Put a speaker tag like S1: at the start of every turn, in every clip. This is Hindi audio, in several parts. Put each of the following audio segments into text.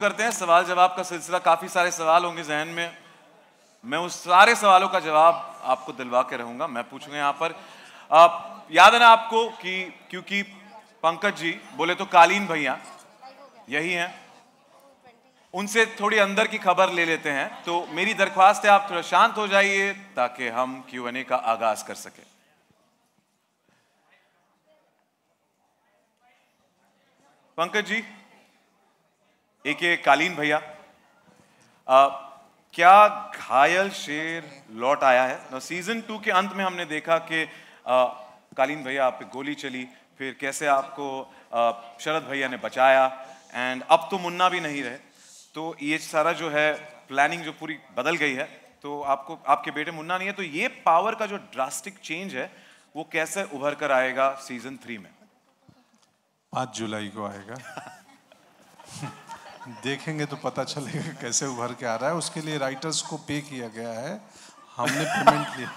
S1: करते हैं सवाल जवाब का सिलसिला। काफी सारे सवाल होंगे जहन में, मैं उस सारे सवालों का जवाब आपको दिलवा के रहूंगा। मैं पूछूंगा यहाँ पर याद है ना आपको कि क्योंकि पंकज जी बोले तो कालीन भैया यही हैं, उनसे थोड़ी अंदर की खबर ले लेते हैं। तो मेरी दरख्वास्त है आप थोड़ा शांत हो जाइए ताकि हम Q&A का आगाज कर सके। पंकज जी, एक ये कालीन भैया, क्या घायल शेर लौट आया है? सीजन 2 के अंत में हमने देखा कि कालीन भैया आप पे गोली चली, फिर कैसे आपको शरद भैया ने बचाया, एंड अब तो मुन्ना भी नहीं रहे। तो ये सारा जो है प्लानिंग जो पूरी बदल गई है, तो आपको आपके बेटे मुन्ना नहीं है, तो ये पावर का जो ड्रास्टिक चेंज है वो कैसे उभर कर आएगा सीजन 3 में?
S2: 5 जुलाई को आएगा। देखेंगे तो पता चलेगा कैसे उभर के आ रहा है। उसके लिए राइटर्स को पे किया गया है, हमने पेमेंट लिया।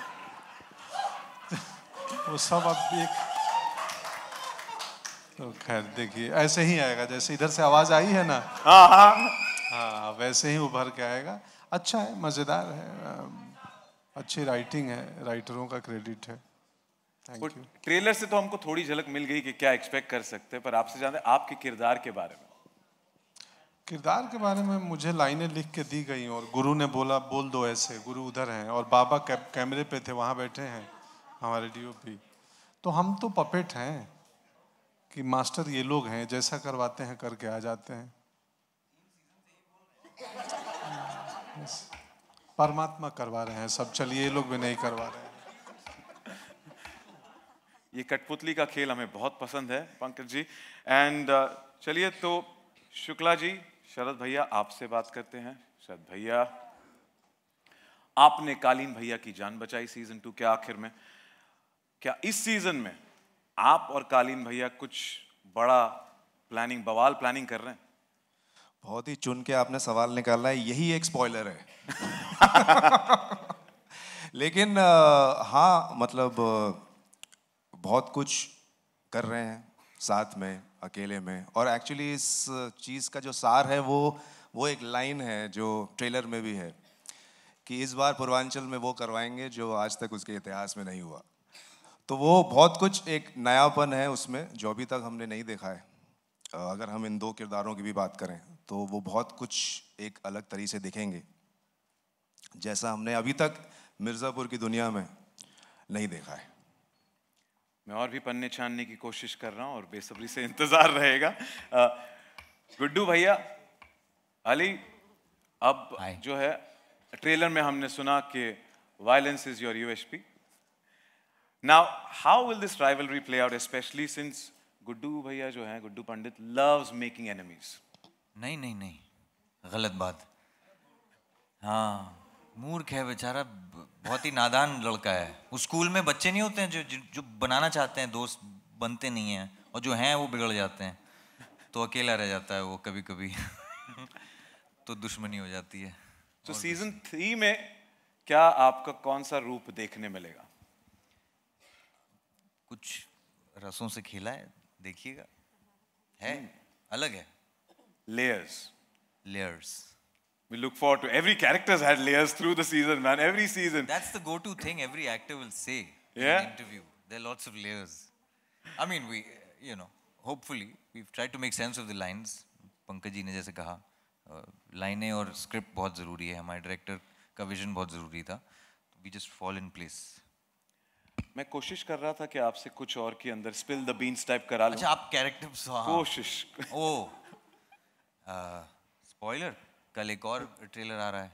S2: वो सब अब देख, तो खैर देखिए ऐसे ही आएगा जैसे इधर से आवाज आई है ना, हाँ वैसे ही उभर के आएगा। अच्छा है, मजेदार है, अच्छी राइटिंग है, राइटरों का क्रेडिट है।
S1: ट्रेलर से तो हमको थोड़ी झलक मिल गई कि क्या एक्सपेक्ट कर सकते हैं, पर आपसे जानते हैं आपके किरदार के बारे में।
S2: किरदार के बारे में मुझे लाइनें लिख के दी गई और गुरु ने बोला बोल दो ऐसे, गुरु उधर हैं और बाबा कैमरे पे थे, वहाँ बैठे हैं हमारे डीओपी। तो हम तो पपेट हैं कि मास्टर ये लोग हैं, जैसा करवाते हैं करके आ जाते हैं। परमात्मा करवा रहे हैं सब, चलिए ये लोग भी नहीं करवा रहे हैं।
S1: ये कठपुतली का खेल हमें बहुत पसंद है पंकज जी। एंड चलिए तो शुक्ला जी, शरद भैया आपसे बात करते हैं। शरद भैया, आपने कालीन भैया की जान बचाई सीजन 2 के आखिर में। क्या इस सीजन में आप और कालीन भैया कुछ बड़ा बवाल प्लानिंग कर रहे हैं?
S3: बहुत ही चुन के आपने सवाल निकाला है, यही एक स्पॉइलर है। लेकिन हाँ, मतलब बहुत कुछ कर रहे हैं साथ में, अकेले में। और एक्चुअली इस चीज़ का जो सार है वो एक लाइन है जो ट्रेलर में भी है कि इस बार पूर्वांचल में वो करवाएंगे जो आज तक उसके इतिहास में नहीं हुआ। तो वो बहुत कुछ एक नयापन है उसमें जो अभी तक हमने नहीं देखा है। अगर हम इन 2 किरदारों की भी बात करें तो वो बहुत कुछ एक अलग तरीके से दिखेंगे जैसा हमने अभी तक मिर्ज़ापुर की दुनिया में नहीं देखा है।
S1: मैं और भी पन्ने छानने की कोशिश कर रहा हूं और बेसब्री से इंतजार रहेगा। गुड्डू भैया, अली, अब जो है ट्रेलर में हमने सुना कि violence is your USP. Now how will this rivalry play out, specially since Guddu भैया जो है, Guddu Pandit loves making enemies?
S4: नहीं नहीं नहीं, गलत बात। हाँ, मूर्ख है बेचारा, बहुत ही नादान लड़का है। उस स्कूल में बच्चे नहीं होते हैं जो बनाना चाहते हैं, दोस्त बनते नहीं हैं, और जो हैं वो बिगड़ जाते हैं। तो अकेला रह जाता है वो कभी कभी। तो दुश्मनी हो जाती है।
S1: तो सीजन 3 में क्या आपका कौन सा रूप देखने मिलेगा?
S4: कुछ रसों से खेला है, देखिएगा, है अलग है। Layers.
S1: We look forward to every character's had layers through the season, man. Every season.
S4: That's the go-to thing every actor will say in an interview. There are lots of layers. I mean, hopefully we've tried to make sense of the lines. Pankaj ji ने जैसे कहा, लाइनें और स्क्रिप्ट बहुत जरूरी है, हमारे डायरेक्टर का विजन बहुत जरूरी था। We just fall in place.
S1: मैं कोशिश कर रहा था कि आपसे कुछ और के अंदर spill the beans टाइप करा लूं।
S4: अच्छा, आप कैरेक्टर्स,
S1: कोशिश।
S4: स्पॉइलर, कल एक और ट्रेलर आ रहा है।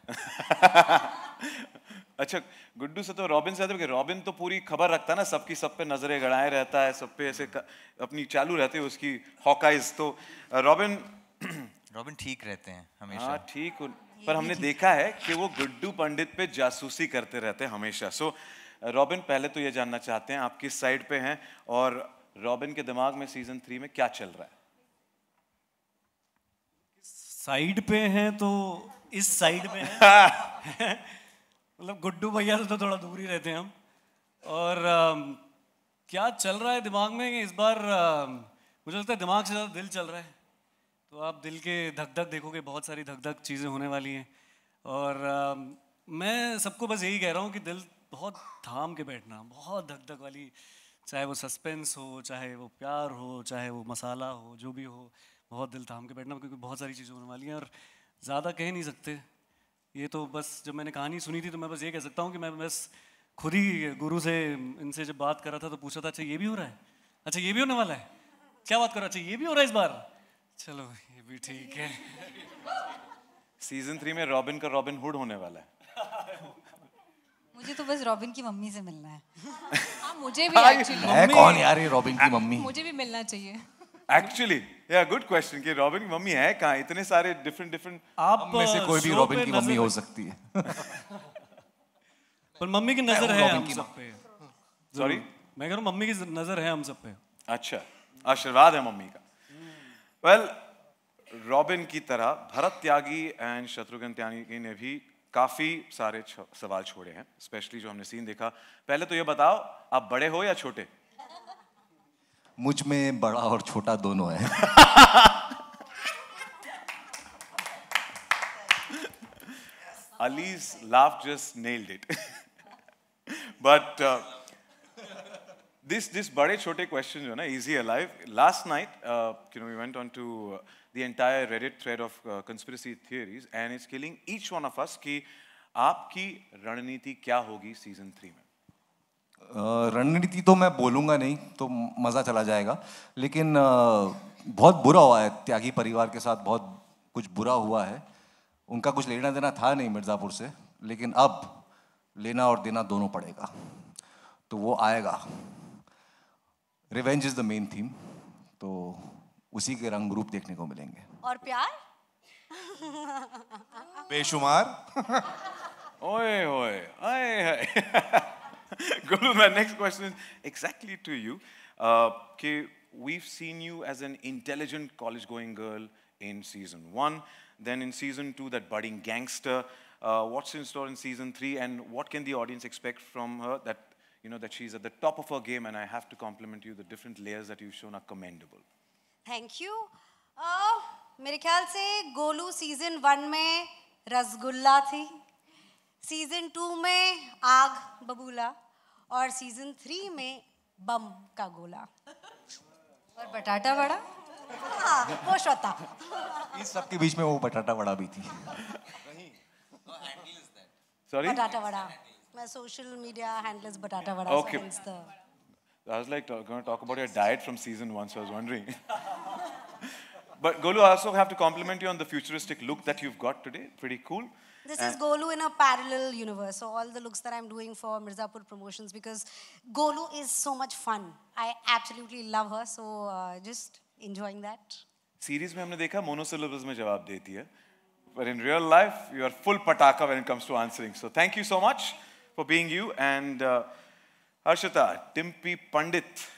S1: अच्छा, गुड्डू से तो रॉबिन से आता है कि रॉबिन तो पूरी खबर रखता है ना, सबकी सब पे नजरें गड़ाए रहता है, सब पे ऐसे अपनी चालू रहती है उसकी हॉकाइज। तो रॉबिन
S4: ठीक रहते हैं हमेशा।
S1: हाँ ठीक, पर हमने देखा है कि वो गुड्डू पंडित पे जासूसी करते रहते हैं हमेशा। सो रॉबिन, पहले तो ये जानना चाहते हैं आप किस साइड पे हैं और रॉबिन के दिमाग में सीजन 3 में क्या चल रहा है?
S5: साइड पे हैं तो इस साइड में है। मतलब गुड्डू भैया से तो थोड़ा दूर ही रहते हैं हम। और क्या चल रहा है दिमाग में कि इस बार मुझे लगता है दिमाग से ज़्यादा दिल चल रहा है तो आप दिल के धक धक देखोगे, बहुत सारी धक धक चीज़ें होने वाली हैं। और मैं सबको बस यही कह रहा हूँ कि दिल बहुत थाम के बैठना, बहुत धक धक वाली, चाहे वो सस्पेंस हो, चाहे वो प्यार हो, चाहे वो मसाला हो, जो भी हो, बहुत दिल थाम के बैठना, क्योंकि बहुत सारी चीज़ें होने वाली हैं और ज़्यादा कह नहीं सकते। ये तो बस जब मैंने कहानी सुनी थी तो मैं बस ये कह सकता हूँ कि मैं बस खुद ही गुरु से, इनसे जब बात कर रहा था तो पूछा था, अच्छा ये भी हो रहा है, अच्छा ये भी होने वाला है, क्या बात करो, अच्छा ये भी हो रहा है इस बार, चलो ये भी ठीक है।
S1: सीजन 3 में रॉबिन का रॉबिन हुड होने वाला है।
S6: मुझे तो बस रॉबिन की मम्मी से मिलना है। हाँ, मुझे भी एक्चुअली।
S3: है कौन यार ये रॉबिन की मम्मी?
S6: मुझे भी मिलना चाहिए।
S1: एक्चुअली या गुड क्वेश्चन कि रॉबिन की मम्मी है कहाँ? इतने सारे डिफरेंट
S5: आप
S3: में से कोई भी
S5: शो
S3: रॉबिन
S5: पे
S3: की मम्मी
S5: नजर
S3: हो
S5: रख-
S3: सकती है।
S5: पर मम्मी की नजर है
S3: रॉबिन
S5: हम
S3: की
S5: सब पे।
S1: सॉरी,
S5: मैं कह रहा हूँ मम्मी की नजर है हम सब पे।
S1: अच्छा, आशीर्वाद है मम्मी का। वेल, रॉबिन की तरह भरत त्यागी एंड शत्रुघ्न त्यागी ने भी काफी सारे सवाल छोड़े हैं, स्पेशली जो हमने सीन देखा। पहले तो ये बताओ, आप बड़े हो या छोटे?
S3: मुझ में बड़ा और छोटा दोनों है।
S1: Ali's laugh just nailed it. But this बड़े छोटे question जो है ना, easy alive. Last night, we went on to the entire Reddit thread of conspiracy theories, and it's killing each one of us कि आपकी रणनीति क्या होगी सीजन 3 में?
S3: रणनीति तो मैं बोलूँगा नहीं तो मज़ा चला जाएगा, लेकिन बहुत बुरा हुआ है त्यागी परिवार के साथ, बहुत कुछ बुरा हुआ है। उनका कुछ लेना देना था नहीं मिर्ज़ापुर से, लेकिन अब लेना और देना दोनों पड़ेगा, तो वो आएगा। Revenge is the main theme, तो उसी के रंग रूप देखने को मिलेंगे।
S6: और प्यार?
S3: बेशुमार।
S1: ओए ओए ओए। Guru, my next question is exactly to you. We've seen you as an intelligent college-going girl in season 1, then in season 2, that budding gangster. What's in store in season 3, and what can the audience expect from her? That that she's at the top of her game, and I have to compliment you. The different layers that you've shown are commendable.
S6: Thank you. मेरे ख्याल से गोलू सीजन 1 में रसगुल्ला थी, सीजन 2 में आग बबूला, और सीजन 3 में बम का गोला, और बटाटा वड़ा। हाँ, वो श्वेता।
S3: इस सब के बीच में वो बटाटा वड़ा भी थी।
S1: Sorry?
S6: बटाटा vada. My social media handle is batata vada.
S1: Okay.
S6: So hence the...
S1: I was like going to talk about your diet from season 1, so I was wondering. But Golu, I also have to compliment you on the futuristic look that you've got today. Pretty cool.
S6: This is Golu in a parallel universe. So all the looks that I'm doing for Mirzapur Promotions, because Golu is so much fun. I absolutely love her. So just enjoying that.
S1: Series में हमने देखा monosyllables में जवाब देती है, but in real life you are full pataka when it comes to answering. So thank you so much for being you. And Harshita, Dimpy Pandit,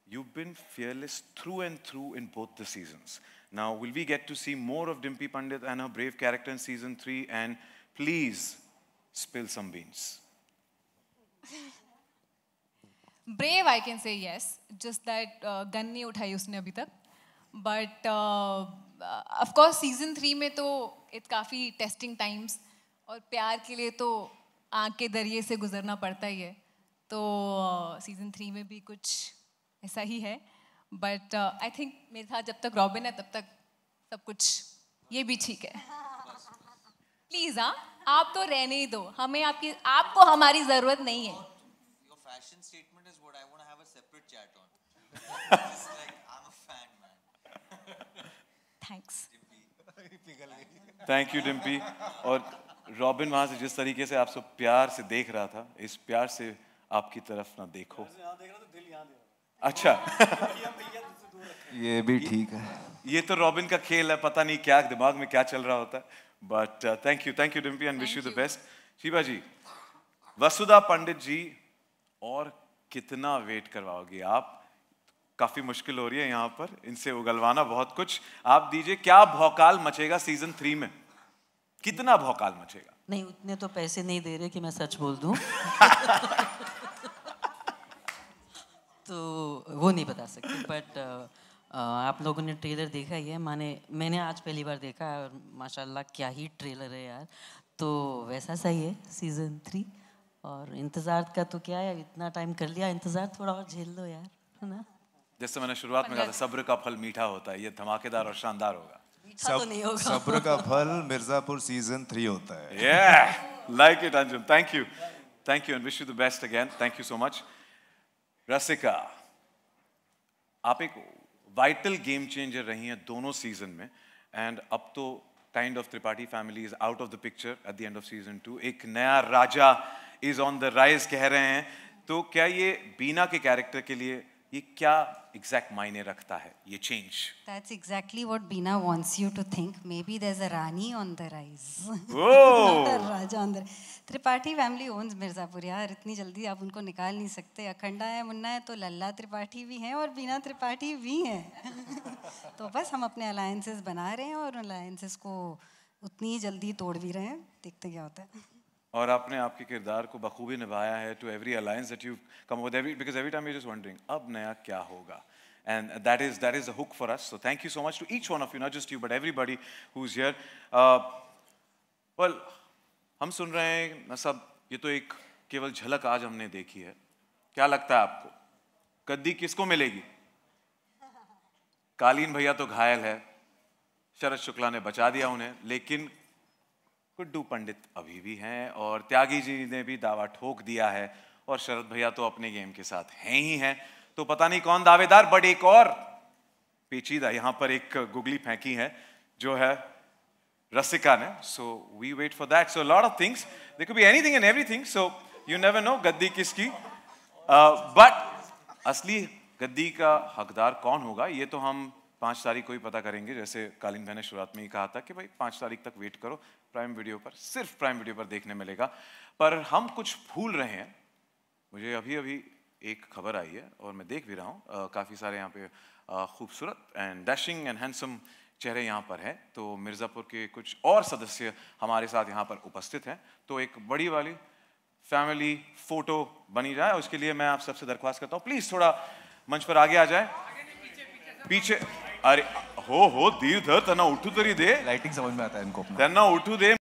S1: you've been fearless through and through in both the seasons. Now, will we get to see more of Dimpy Pandit and her brave character in season 3? And please spill some beans.
S7: Brave, I can say yes. Just that gun नहीं उठाई उसने अभी तक. But of course, season 3 में तो it's काफी testing times, और प्यार के लिए तो आँख के दरिये से गुजरना पड़ता ही है. तो season 3 में भी कुछ ऐसा ही है. But I think मेरे साथ जब तक रॉबिन है तब तक सब कुछ ये भी ठीक है. Please हाँ, आप तो रहने ही दो. हमें आपको हमारी जरूरत नहीं है.
S4: Your fashion statement is what I want to have a separate chat on. It's like I'm a fan, man.
S7: Thanks.
S1: Thank you, Dimpy. और रॉबिन वहाँ से जिस तरीके से आपसे प्यार से देख रहा था, इस प्यार से आपकी तरफ ना देखो. अच्छा.
S3: ये भी ठीक है.
S1: ये तो रॉबिन का खेल है, पता नहीं क्या दिमाग में क्या चल रहा होता है. But thank you Dimpy, and wish you the best. Shiva ji, वसुधा पंडित जी, और कितना वेट करवाओगे आप? काफी मुश्किल हो रही है यहाँ पर इनसे उगलवाना बहुत कुछ. आप दीजिए, क्या भौकाल मचेगा सीजन 3 में? कितना भौकाल मचेगा?
S8: नहीं, उतने तो पैसे नहीं दे रहे कि मैं सच बोल दूं. तो वो नहीं बता सकती, बट आप लोगों ने ट्रेलर देखा ही है, मैंने आज पहली बार देखा है और माशाल्लाह क्या ही ट्रेलर है यार। तो वैसा सही है सीज़न 3 और इंतज़ार का तो क्या है, इतना टाइम कर लिया इंतज़ार, थोड़ा और झेल लो यार, है ना।
S1: जैसे मैंने शुरुआत में कहा था, सब्र का फल मीठा होता है, ये धमाकेदार और शानदार होगा।
S8: मीठा तो नहीं होगा।
S3: सब्र का फल मिर्जापुर सीजन 3 होता है।
S1: Yeah, like it, Anjum. Thank you, and wish you the best again. Thank you so much. रसिका, आप एक वाइटल गेम चेंजर रही हैं दोनों सीजन में, एंड अब तो kind of Tripathi family is out of the picture at the end off season 2। एक नया राजा इज ऑन द राइज कह रहे हैं, तो क्या ये बीना के कैरेक्टर के लिए ये क्या एग्जैक्ट मायने रखता है, ये change?
S6: That's exactly what Beena wants you to think. Maybe there's a Rani on the rise.
S1: Oh!
S6: Not a Raja on the rise. Tripathi family owns Mirzapur यार, इतनी जल्दी आप उनको निकाल नहीं सकते। अखंडा है, मुन्ना है, तो लल्ला त्रिपाठी भी हैं और बीना त्रिपाठी भी हैं। तो बस हम अपने अलायंसेस बना रहे हैं और अलायंसेस को उतनी ही जल्दी तोड़ भी रहे हैं, देखते क्या होता है।
S1: और आपने आपके किरदार को बखूबी निभाया है to every alliance that you come with, because every time you just wondering अब नया क्या होगा, and that is a hook for us. So thank you so much to each one of you, not just you but everybody who's here. Well, हम सुन रहे हैं ना सब, ये तो एक केवल झलक आज हमने देखी है। क्या लगता है आपको गद्दी किसको मिलेगी? कालीन भैया तो घायल है, शरद शुक्ला ने बचा दिया उन्हें, लेकिन गुड्डू पंडित अभी भी हैं और त्यागी जी ने भी दावा ठोक दिया है और शरद भैया तो अपने गेम के साथ हैं ही हैं। तो पता नहीं कौन दावेदार, बट एक और पेचीदा यहाँ पर एक गुगली फेंकी है जो है रसिका ने। So we wait for that. So lot of things, there could be anything and everything, so you never know गद्दी किसकी। बट असली गद्दी का हकदार कौन होगा ये तो हम 5 तारीख को ही पता करेंगे। जैसे कालीन भाई ने शुरुआत में ही कहा था कि भाई 5 तारीख तक वेट करो, प्राइम वीडियो पर, सिर्फ प्राइम वीडियो पर देखने मिलेगा। पर हम कुछ भूल रहे हैं। मुझे अभी एक खबर आई है और मैं देख भी रहा हूँ, काफ़ी सारे यहाँ पे खूबसूरत एंड डैशिंग एंड हैंडसम चेहरे यहाँ पर हैं। तो मिर्ज़ापुर के कुछ और सदस्य हमारे साथ यहाँ पर उपस्थित हैं, तो एक बड़ी वाली फैमिली फोटो बनी जाए, उसके लिए मैं आप सबसे दरख्वास्त करता हूँ प्लीज़ थोड़ा मंच पर आगे आ जाए। पीछे अरे हो धीर धर तना उठू तरी दे,
S3: लाइटिंग समझ में आता है इनको,
S1: तना उठू दे।